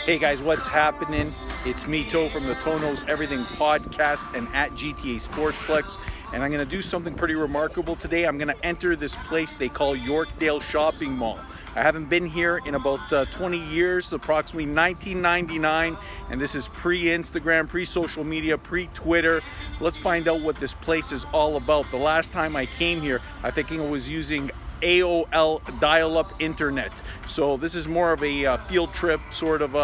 Hey guys, what's happening? It's me, Toe, from the Toe Knows Everything podcast and at GTA Sportsplex. And I'm going to do something pretty remarkable today. I'm going to enter this place they call Yorkdale Shopping Mall. I haven't been here in about 20 years, approximately 1999. And this is pre-Instagram, pre-social media, pre-Twitter. Let's find out what this place is all about. The last time I came here, I think I was using AOL dial-up internet. So this is more of a field trip, sort of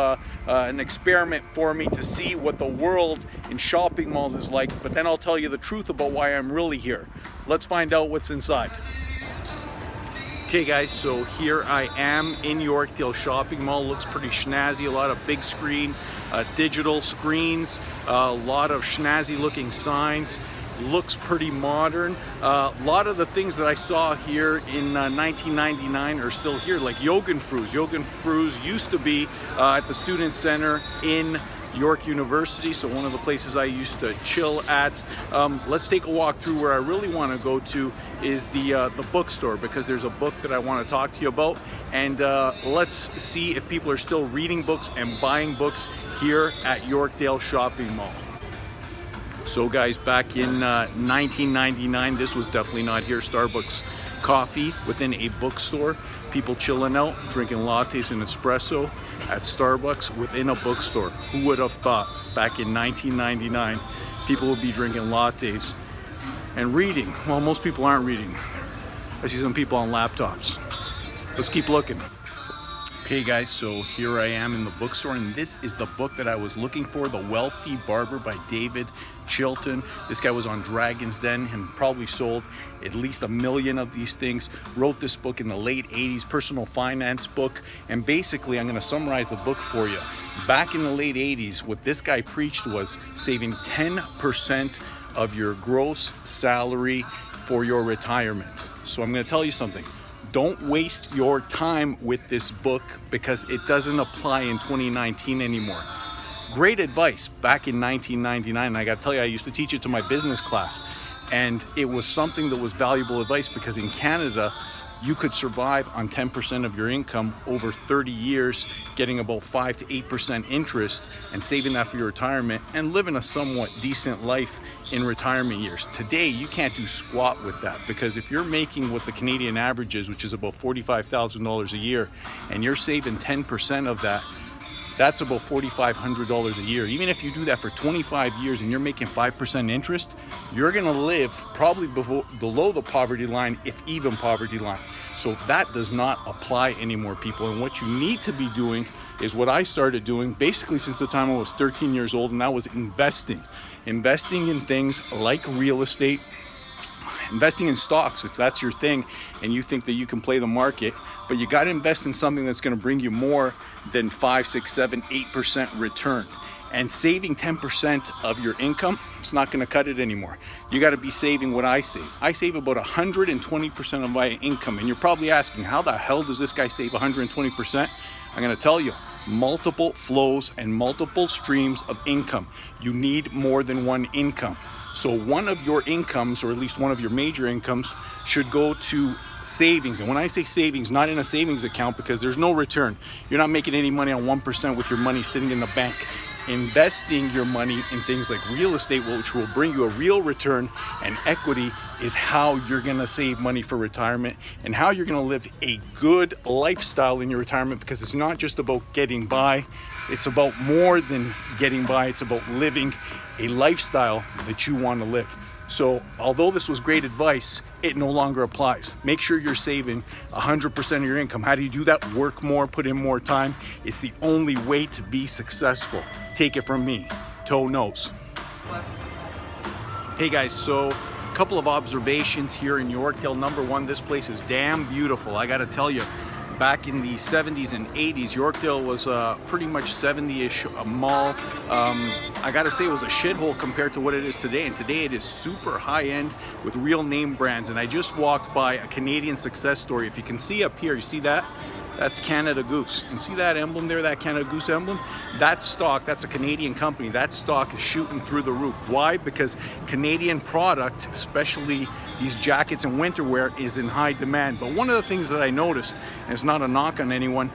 an experiment for me to see what the world in shopping malls is like, but then I'll tell you the truth about why I'm really here. Let's find out what's inside. Okay guys, so here I am in Yorkdale Shopping Mall. Looks pretty snazzy, a lot of big screen, digital screens, a lot of snazzy looking signs. Looks pretty modern. A lot of the things that I saw here in 1999 are still here, like Jugendfreus. Jugendfreus used to be at the Student Center in York University, so one of the places I used to chill at. Let's take a walk through. Where I really want to go to is the bookstore, because there's a book that I want to talk to you about, and let's see if people are still reading books and buying books here at Yorkdale Shopping Mall. So guys, back in 1999, this was definitely not here. Starbucks coffee within a bookstore. People chilling out, drinking lattes and espresso at Starbucks within a bookstore. Who would have thought back in 1999 people would be drinking lattes and reading? Well, most people aren't reading. I see some people on laptops. Let's keep looking. Okay guys, so here I am in the bookstore, and this is the book that I was looking for, The Wealthy Barber by David Chilton. This guy was on Dragon's Den and probably sold at least 1 million of these things. Wrote this book in the late 80s, personal finance book, and basically I'm going to summarize the book for you. Back in the late 80s, what this guy preached was saving 10% of your gross salary for your retirement. So I'm going to tell you something. Don't waste your time with this book, because it doesn't apply in 2019 anymore. Great advice back in 1999. I got to tell you, I used to teach it to my business class, and it was something that was valuable advice, because in Canada, you could survive on 10% of your income over 30 years, getting about 5 to 8% interest and saving that for your retirement and living a somewhat decent life in retirement years. Today, you can't do squat with that, because if you're making what the Canadian average is, which is about $45,000 a year, and you're saving 10% of that, that's about $4,500 a year. Even if you do that for 25 years and you're making 5% interest, you're gonna live probably below the poverty line, if even poverty line. So that does not apply anymore, people. And what you need to be doing is what I started doing basically since the time I was 13 years old, and that was investing. Investing in things like real estate, investing in stocks if that's your thing and you think that you can play the market, but you got to invest in something that's going to bring you more than 5, 6, 7, 8% return. And saving 10% of your income, it's not going to cut it anymore. You got to be saving what I save. I save about 120% of my income. And you're probably asking, how the hell does this guy save 120%? I'm going to tell you. Multiple flows and multiple streams of income. You need more than one income. So one of your incomes, or at least one of your major incomes, should go to savings. And when I say savings, not in a savings account, because there's no return. You're not making any money on 1% with your money sitting in the bank. Investing your money in things like real estate, which will bring you a real return and equity, is how you're going to save money for retirement, and how you're going to live a good lifestyle in your retirement, because it's not just about getting by. It's about more than getting by. It's about living a lifestyle that you want to live. So although this was great advice, it no longer applies. Make sure you're saving 100% of your income. How do you do that? Work more, put in more time. It's the only way to be successful. Take it from me, Toe Knows. Hey guys, so a couple of observations here in Yorkdale. Number one, this place is damn beautiful. I gotta tell you, back in the 70s and 80s, Yorkdale was pretty much 70-ish mall. I gotta say, it was a shithole compared to what it is today, and today it is super high-end with real name brands. And I just walked by a Canadian success story. If you can see up here, you see that? That's Canada Goose. And see that emblem there, that Canada Goose emblem? That stock, that's a Canadian company. That stock is shooting through the roof. Why? Because Canadian product, especially these jackets and winter wear, is in high demand. But one of the things that I noticed, and it's not a knock on anyone,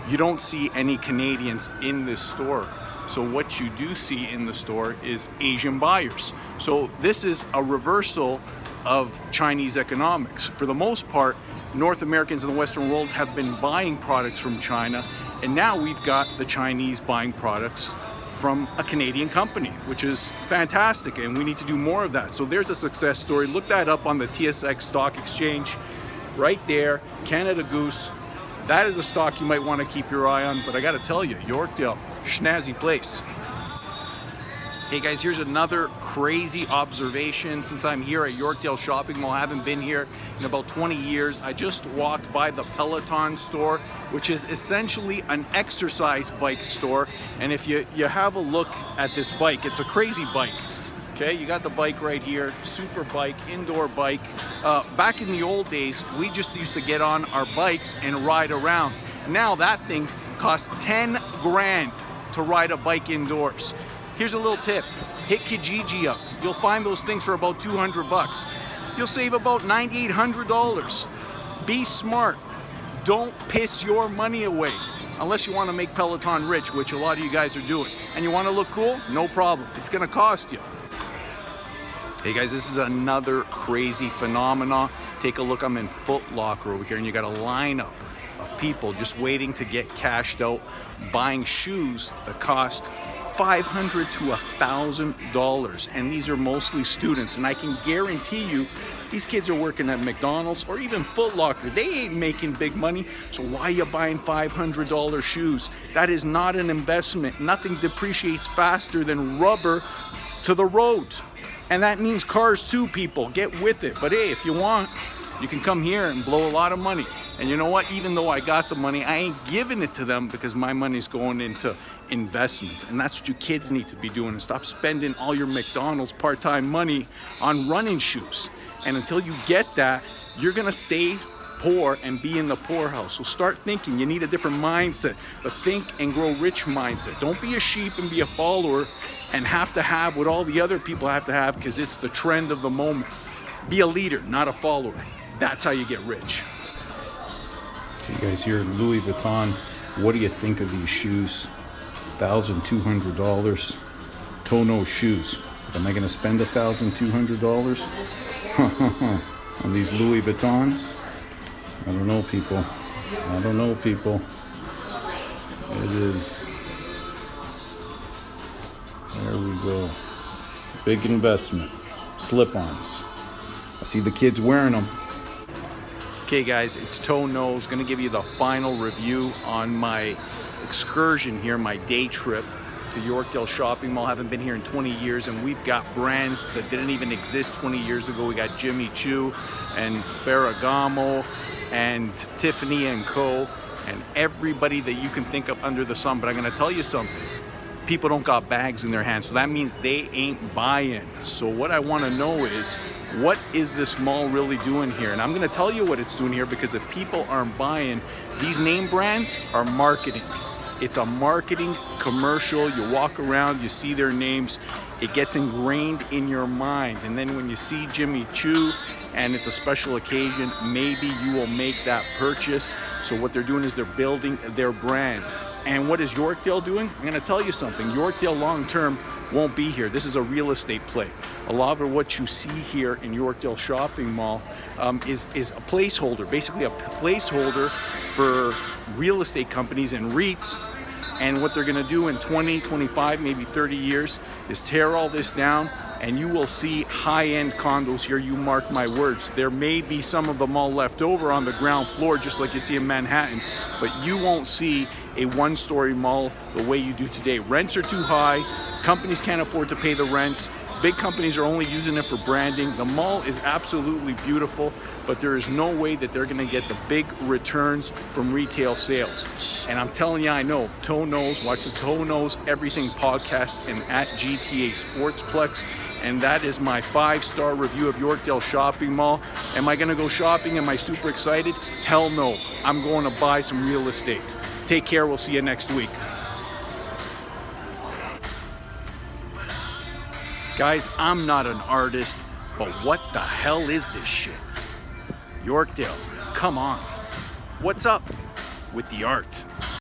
you don't see any Canadians in this store. So what you do see in the store is Asian buyers. So this is a reversal of Chinese economics. For the most part, North Americans in the Western world have been buying products from China, and now we've got the Chinese buying products from a Canadian company, which is fantastic, and we need to do more of that. So there's a success story. Look that up on the TSX Stock Exchange right there, Canada Goose. That is a stock you might want to keep your eye on, but I got to tell you, Yorkdale, snazzy place. Hey guys, here's another crazy observation. Since I'm here at Yorkdale Shopping Mall, I haven't been here in about 20 years. I just walked by the Peloton store, which is essentially an exercise bike store. And if you have a look at this bike, it's a crazy bike. Okay, you got the bike right here, super bike, indoor bike. Back in the old days, we just used to get on our bikes and ride around. Now that thing costs 10 grand to ride a bike indoors. Here's a little tip, hit Kijiji up. You'll find those things for about 200 bucks. You'll save about $9,800. Be smart, don't piss your money away. Unless you want to make Peloton rich, which a lot of you guys are doing. And you want to look cool? No problem, it's gonna cost you. Hey guys, this is another crazy phenomenon. Take a look, I'm in Foot Locker over here, and you got a lineup of people just waiting to get cashed out, buying shoes that cost $500 to $1,000, and these are mostly students, and I can guarantee you these kids are working at McDonald's or even Foot Locker. They ain't making big money, so why are you buying $500 shoes? That is not an investment. Nothing depreciates faster than rubber to the road, and that means cars too, people. Get with it. But hey, if you want, you can come here and blow a lot of money. And you know what? Even though I got the money, I ain't giving it to them because my money's going into investments. And that's what you kids need to be doing, and stop spending all your McDonald's part-time money on running shoes. And until you get that, you're gonna stay poor and be in the poorhouse. So start thinking. You need a different mindset, a think and grow rich mindset. Don't be a sheep and be a follower and have to have what all the other people have to have because it's the trend of the moment. Be a leader, not a follower. That's how you get rich. You guys here at Louis Vuitton, what do you think of these shoes? $1,200 toe-nose shoes. Am I gonna spend $1,200 on these Louis Vuittons? I don't know, people. I don't know, people. It is. There we go. Big investment. Slip-ons. I see the kids wearing them. Okay guys, it's Toe Nose. Gonna give you the final review on my excursion here, my day trip to Yorkdale Shopping Mall. Haven't been here in 20 years, and we've got brands that didn't even exist 20 years ago. We got Jimmy Choo and Ferragamo and Tiffany & Co. and everybody that you can think of under the sun. But I'm gonna tell you something. People don't got bags in their hands, so that means they ain't buying. So what I want to know is, what is this mall really doing here? And I'm going to tell you what it's doing here, because if people aren't buying, these name brands are marketing. It's a marketing commercial. You walk around, you see their names, it gets ingrained in your mind. And then when you see Jimmy Choo and it's a special occasion, maybe you will make that purchase. So what they're doing is they're building their brand. And what is Yorkdale doing? I'm gonna tell you something. Yorkdale long-term won't be here. This is a real estate play. A lot of what you see here in Yorkdale Shopping Mall is a placeholder, basically a placeholder for real estate companies and REITs. And what they're gonna do in 20, 25, maybe 30 years is tear all this down, and you will see high-end condos here, you mark my words. There may be some of the mall left over on the ground floor, just like you see in Manhattan, but you won't see a one-story mall the way you do today. Rents are too high, companies can't afford to pay the rents, big companies are only using it for branding. The mall is absolutely beautiful, but there is no way that they're gonna get the big returns from retail sales. And I'm telling you, I know. Toe Nose, watch the Toe Nose Everything podcast and at GTA Sportsplex. And that is my 5-star review of Yorkdale Shopping Mall. Am I gonna go shopping? Am I super excited? Hell no. I'm going to buy some real estate. Take care, we'll see you next week. Guys, I'm not an artist, but what the hell is this shit? Yorkdale, come on. What's up with the art?